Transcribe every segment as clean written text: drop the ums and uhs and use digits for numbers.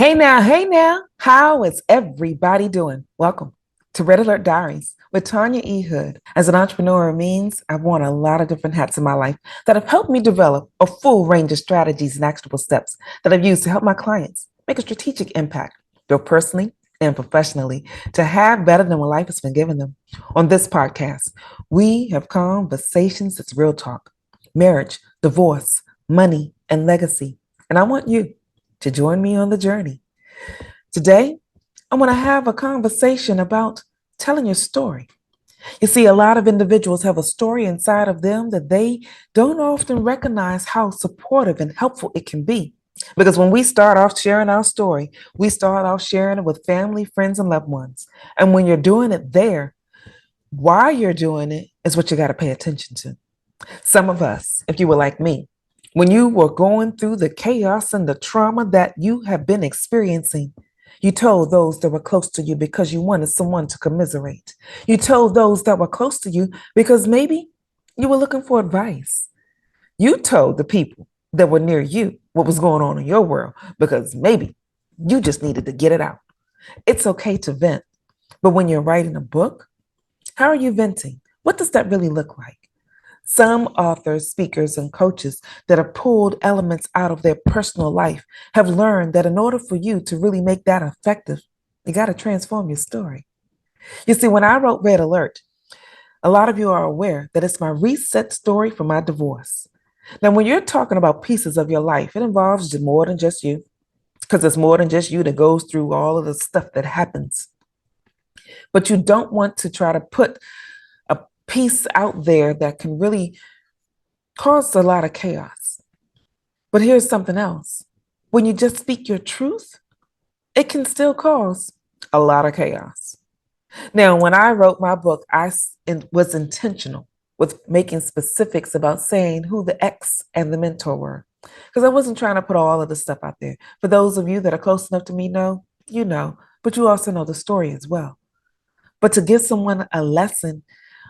Hey now, how is everybody doing? Welcome to Red Alert Diaries with Tanya E. Hood. As an entrepreneur, it means I've worn a lot of different hats in my life that have helped me develop a full range of strategies and actionable steps that I've used to help my clients make a strategic impact, both personally and professionally, to have better than what life has been giving them. On this podcast, we have conversations that's real talk, marriage, divorce, money, and legacy. And I want you to join me on the journey. Today, I want to have a conversation about telling your story. You see, a lot of individuals have a story inside of them that they don't often recognize how supportive and helpful it can be. Because when we start off sharing our story, we start off sharing it with family, friends, and loved ones. And when you're doing it there, why you're doing it is what you got to pay attention to. Some of us, if you were like me, when you were going through the chaos and the trauma that you have been experiencing, you told those that were close to you because you wanted someone to commiserate. You told those that were close to you because maybe you were looking for advice. You told the people that were near you what was going on in your world because maybe you just needed to get it out. It's okay to vent, but when you're writing a book, how are you venting? What does that really look like? Some authors, speakers, and coaches that have pulled elements out of their personal life have learned that in order for you to really make that effective, you got to transform your story. You see, when I wrote Red Alert, a lot of you are aware that it's my reset story for my divorce. Now, when you're talking about pieces of your life, it involves more than just you, because it's more than just you that goes through all of the stuff that happens. But you don't want to try to put a piece out there that can really cause a lot of chaos. But here's something else. When you just speak your truth, it can still cause a lot of chaos. Now, when I wrote my book, was intentional with making specifics about saying who the ex and the mentor were, because I wasn't trying to put all of the stuff out there. For those of you that are close enough to me know, you know, but you also know the story as well. But to give someone a lesson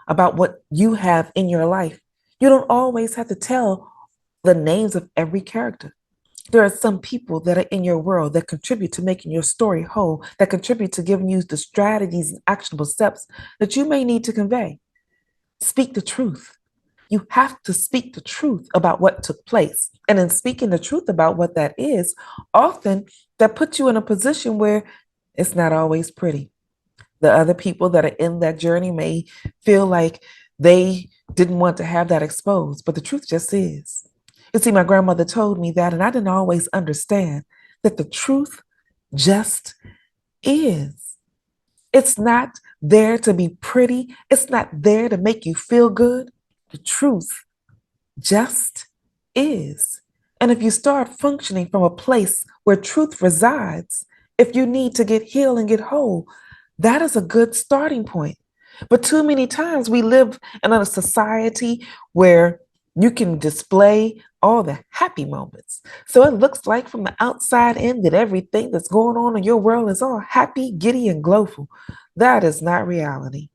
about what you have in your life, you don't always have to tell the names of every character. There are some people that are in your world that contribute to making your story whole, that contribute to giving you the strategies and actionable steps that you may need to convey. Speak the truth. You have to speak the truth about what took place. And in speaking the truth about what that is, often that puts you in a position where it's not always pretty. The other people that are in that journey may feel like they didn't want to have that exposed, but the truth just is. You see, my grandmother told me that, and I didn't always understand that the truth just is. It's not there to be pretty, it's not there to make you feel good. The truth just is. And if you start functioning from a place where truth resides, if you need to get healed and get whole, that is a good starting point. But too many times we live in a society where you can display all the happy moments. So it looks like from the outside in that everything that's going on in your world is all happy, giddy, and glowful. That is not reality.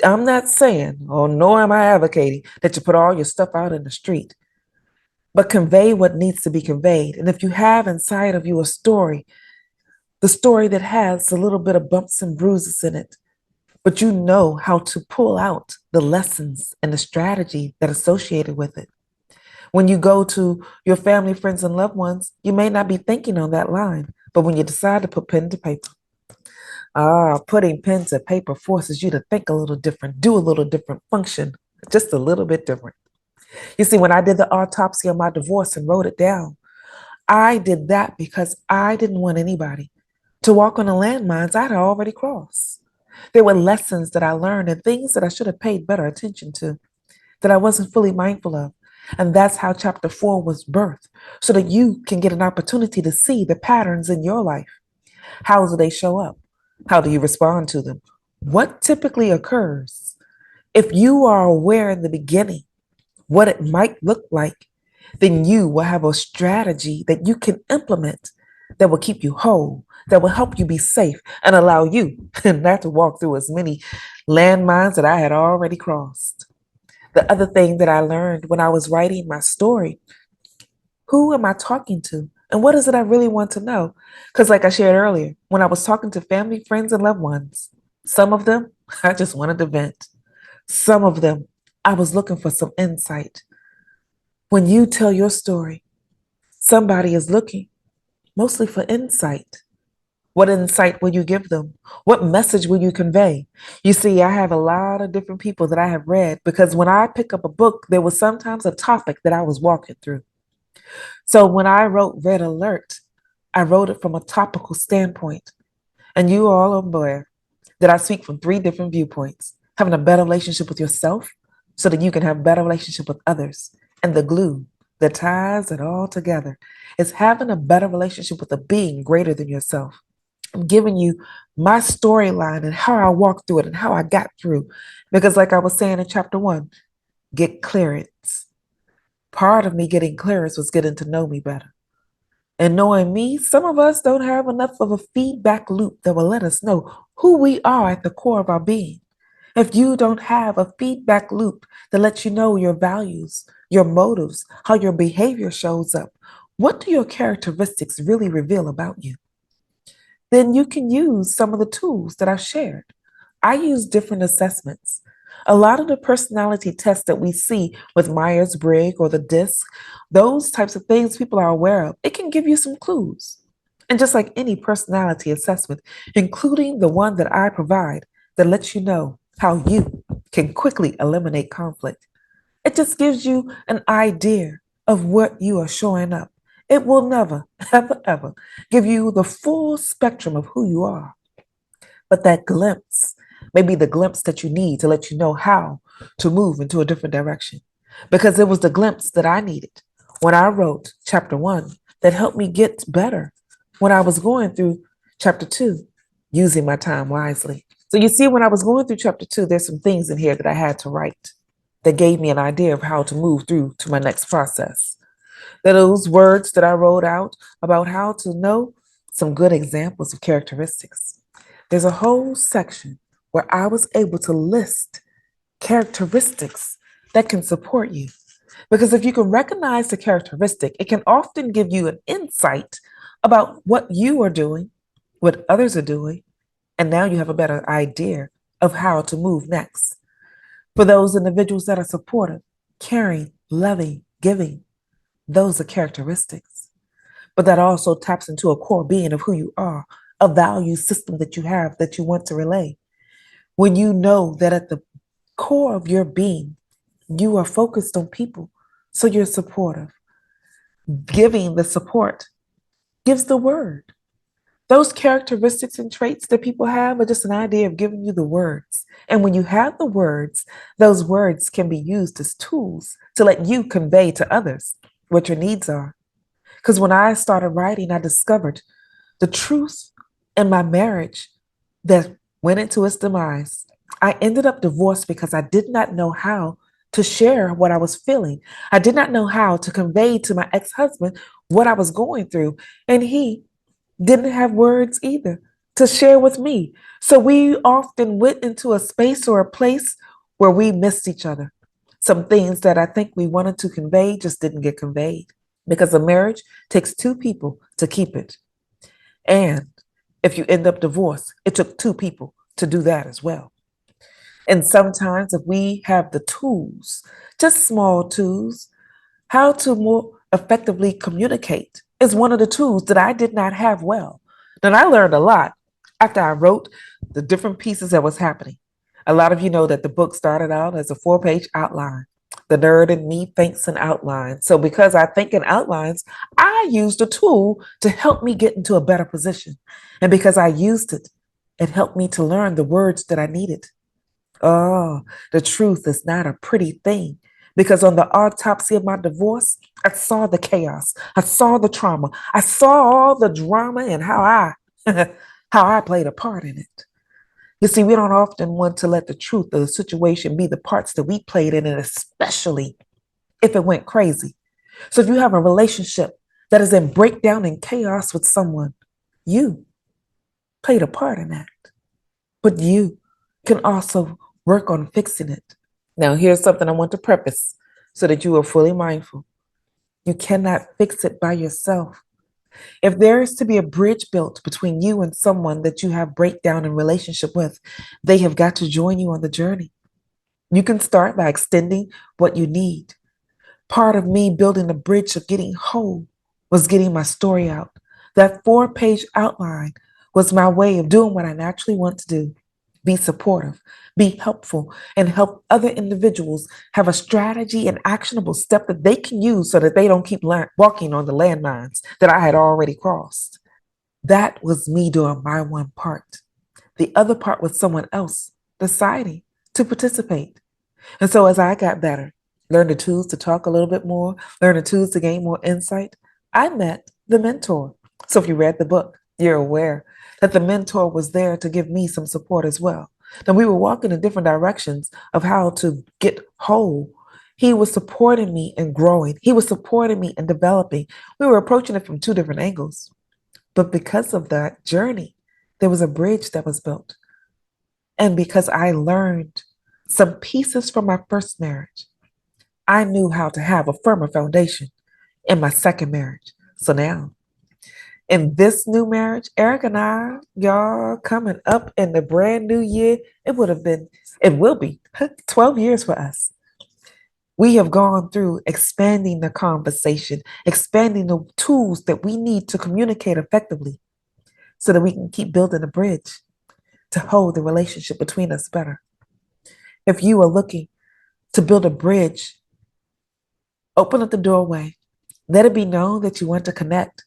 I'm not saying, or nor am I advocating, that you put all your stuff out in the street, but convey what needs to be conveyed. And if you have inside of you a story, the story that has a little bit of bumps and bruises in it, but you know how to pull out the lessons and the strategy that associated with it. When you go to your family, friends, and loved ones, you may not be thinking on that line, but when you decide to put pen to paper, putting pen to paper forces you to think a little different, do a little different, function just a little bit different. You see, when I did the autopsy on my divorce and wrote it down, I did that because I didn't want anybody to walk on the landmines I'd already crossed. There were lessons that I learned and things that I should have paid better attention to that I wasn't fully mindful of. And that's how chapter 4 was birthed, so that you can get an opportunity to see the patterns in your life. How do they show up? How do you respond to them? What typically occurs? If you are aware in the beginning what it might look like, then you will have a strategy that you can implement that will keep you whole, that will help you be safe and allow you not to walk through as many landmines that I had already crossed. The other thing that I learned when I was writing my story, who am I talking to? And what is it I really want to know? Because, like I shared earlier, when I was talking to family, friends, and loved ones, some of them I just wanted to vent. Some of them I was looking for some insight. When you tell your story, somebody is looking mostly for insight. What insight will you give them? What message will you convey? You see, I have a lot of different people that I have read because when I pick up a book, there was sometimes a topic that I was walking through. So when I wrote Red Alert, I wrote it from a topical standpoint. And you all are aware that I speak from three different viewpoints: having a better relationship with yourself so that you can have a better relationship with others. And the glue that ties it all together is having a better relationship with a being greater than yourself. I'm giving you my storyline and how I walked through it and how I got through. Because, like I was saying in chapter 1, get clearance. Part of me getting clearance was getting to know me better. And knowing me, some of us don't have enough of a feedback loop that will let us know who we are at the core of our being. If you don't have a feedback loop that lets you know your values, your motives, how your behavior shows up, what do your characteristics really reveal about you? Then you can use some of the tools that I've shared. I use different assessments. A lot of the personality tests that we see with Myers-Briggs or the DISC, those types of things people are aware of, it can give you some clues. And just like any personality assessment, including the one that I provide that lets you know how you can quickly eliminate conflict, it just gives you an idea of what you are showing up. It will never, ever, ever give you the full spectrum of who you are. But that glimpse may be the glimpse that you need to let you know how to move into a different direction. Because it was the glimpse that I needed when I wrote chapter 1 that helped me get better when I was going through chapter 2, using my time wisely. So you see, when I was going through chapter 2, there's some things in here that I had to write that gave me an idea of how to move through to my next process. Those words that I wrote out about how to know some good examples of characteristics. There's a whole section where I was able to list characteristics that can support you. Because if you can recognize the characteristic, it can often give you an insight about what you are doing, what others are doing, and now you have a better idea of how to move next. For those individuals that are supportive, caring, loving, giving, those are characteristics. But that also taps into a core being of who you are, a value system that you have that you want to relay. When you know that at the core of your being, you are focused on people, so you're supportive. Giving the support gives the word. Those characteristics and traits that people have are just an idea of giving you the words. And when you have the words, those words can be used as tools to let you convey to others what your needs are. Because when I started writing, I discovered the truth in my marriage that went into its demise. I ended up divorced because I did not know how to share what I was feeling. I did not know how to convey to my ex-husband what I was going through. And he didn't have words either to share with me. So we often went into a space or a place where we missed each other. Some things that I think we wanted to convey just didn't get conveyed because a marriage takes two people to keep it. And if you end up divorced, it took two people to do that as well. And sometimes if we have the tools, just small tools, how to more effectively communicate is one of the tools that I did not have well. And I learned a lot after I wrote the different pieces that was happening. A lot of you know that the book started out as a 4-page outline. The nerd in me thinks in outlines. So because I think in outlines, I used a tool to help me get into a better position. And because I used it, it helped me to learn the words that I needed. Oh, the truth is not a pretty thing. Because on the autopsy of my divorce, I saw the chaos. I saw the trauma. I saw all the drama and how I how I played a part in it. You see, we don't often want to let the truth of the situation be the parts that we played in it, especially if it went crazy. So if you have a relationship that is in breakdown and chaos with someone, you played a part in that. But you can also work on fixing it. Now, here's something I want to preface so that you are fully mindful. You cannot fix it by yourself. If there is to be a bridge built between you and someone that you have breakdown in relationship with, they have got to join you on the journey. You can start by extending what you need. Part of me building the bridge of getting whole was getting my story out. That 4-page outline was my way of doing what I naturally want to do: be supportive, be helpful, and help other individuals have a strategy and actionable step that they can use so that they don't keep walking on the landmines that I had already crossed. That was me doing my one part. The other part was someone else deciding to participate. And so as I got better, learned the tools to talk a little bit more, learned the tools to gain more insight, I met the mentor. So if you read the book, you're aware that the mentor was there to give me some support as well. Now we were walking in different directions of how to get whole. He was supporting me in growing. He was supporting me in developing. We were approaching it from two different angles. But because of that journey, there was a bridge that was built. And because I learned some pieces from my first marriage, I knew how to have a firmer foundation in my second marriage. So now, in this new marriage, Eric and I, y'all, coming up in the brand new year, it will be 12 years for us. We have gone through expanding the conversation, expanding the tools that we need to communicate effectively so that we can keep building a bridge to hold the relationship between us better. If you are looking to build a bridge, open up the doorway. Let it be known that you want to connect.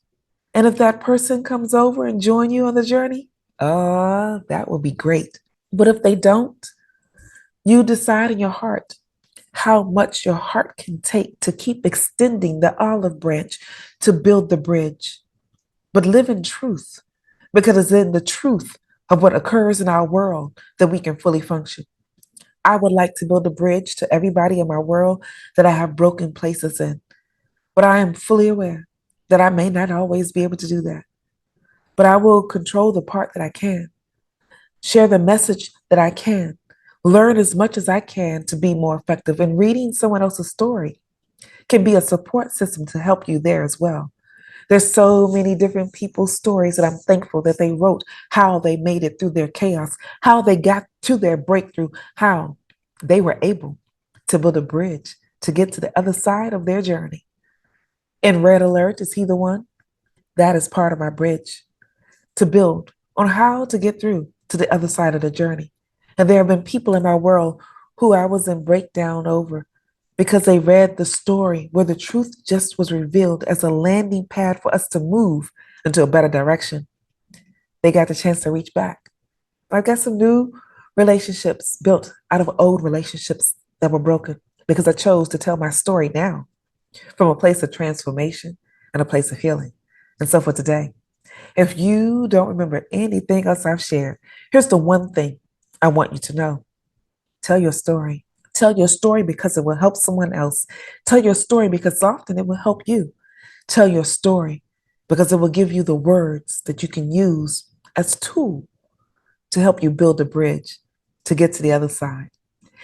And if that person comes over and join you on the journey, that will be great. But if they don't, you decide in your heart how much your heart can take to keep extending the olive branch to build the bridge. But live in truth, because it's in the truth of what occurs in our world that we can fully function. I would like to build a bridge to everybody in my world that I have broken places in. But I am fully aware that I may not always be able to do that. But I will control the part that I can, share the message that I can, learn as much as I can to be more effective. And reading someone else's story can be a support system to help you there as well. There's so many different people's stories that I'm thankful that they wrote how they made it through their chaos, how they got to their breakthrough, how they were able to build a bridge to get to the other side of their journey. In Red Alert, is he the one? That is part of my bridge to build on how to get through to the other side of the journey. And there have been people in my world who I was in breakdown over because they read the story where the truth just was revealed as a landing pad for us to move into a better direction. They got the chance to reach back. I've got some new relationships built out of old relationships that were broken because I chose to tell my story now from a place of transformation and a place of healing. And so for today, if you don't remember anything else I've shared, here's the one thing I want you to know. Tell your story. Tell your story because it will help someone else. Tell your story because often it will help you. Tell your story because it will give you the words that you can use as a tool to help you build a bridge to get to the other side.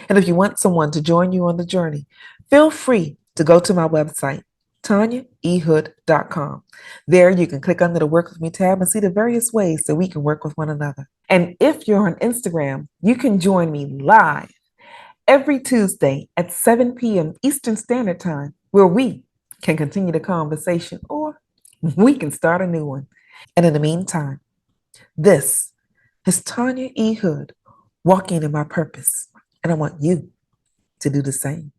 And if you want someone to join you on the journey, feel free to go to my website, TanyaEhood.com. There you can click under the Work With Me tab and see the various ways that we can work with one another. And if you're on Instagram, you can join me live every Tuesday at 7 p.m. Eastern Standard Time, where we can continue the conversation or we can start a new one. And in the meantime, this is Tanya E. Hood walking in my purpose. And I want you to do the same.